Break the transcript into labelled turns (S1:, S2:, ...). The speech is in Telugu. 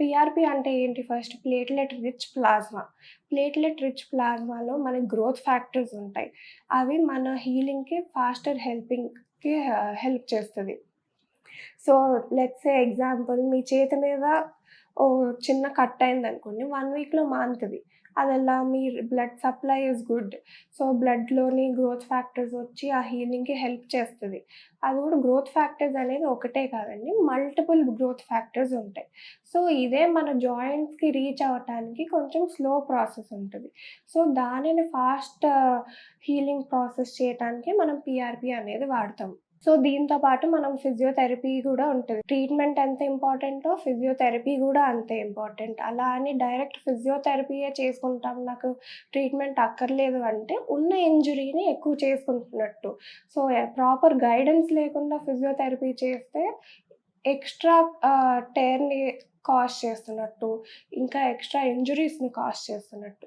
S1: పీఆర్‌పీ అంటే ఏంటి first platelet rich plasma. Platelet rich ప్లాస్మాలో మనకి గ్రోత్ ఫ్యాక్టర్స్ ఉంటాయి. అవి మన హీలింగ్‌కి ఫాస్టర్ హెల్పింగ్‌కి హెల్ప్ చేస్తది. సో, లెట్స్ సే ఎగ్జాంపుల్ మీ చేతి మీద చిన్న కట్ అయిందనుకోండి 1 వీక్‌లో మానుతది. అదెలా మీ blood supply is good. So, బ్లడ్‌లోని గ్రోత్ ఫ్యాక్టర్స్ వచ్చి ఆ హీలింగ్‌కి హెల్ప్ చేస్తది. అది కూడా గ్రోత్ ఫ్యాక్టర్స్ అనేది ఒకటే కాదండి. మల్టిపుల్ గ్రోత్ ఫ్యాక్టర్స్ ఉంటాయి. సో, ఇదే మన జాయింట్స్‌కి రీచ్ అవ్వటానికి కొంచెం స్లో ప్రాసెస్ ఉంటది. సో, దానిని ఫాస్ట్ హీలింగ్ ప్రాసెస్ చేయటానికి మనం పీఆర్‌పీ అనేది వాడతాం. సో, దీంతో పాటు మనం ఫిజియోథెరపీ గూడా ఉంటది. ట్రీట్మెంట్ ఎంత ఇంపార్టెంటో ఫిజియోథెరపీ గూడా అంతే ఇంపార్టెంట్. అలా అని డైరెక్ట్ ఫిజియోథెరపీయే చేసుకుంటాం, నాకు ట్రీట్మెంట్ అక్కర్లేదు అంటే ఉన్న ఇంజురీని ఎక్కువ చేసుకుంటున్నట్టు. సో, ప్రాపర్ గైడెన్స్ లేకుండా ఫిజియోథెరపీ చేస్తే ఎక్స్‌ట్రా టేర్‌ని కాజ్ చేస్తున్నట్టు, ఇంకా ఎక్స్‌ట్రా ఇంజురీస్‌ని కాజ్ చేస్తున్నట్టు.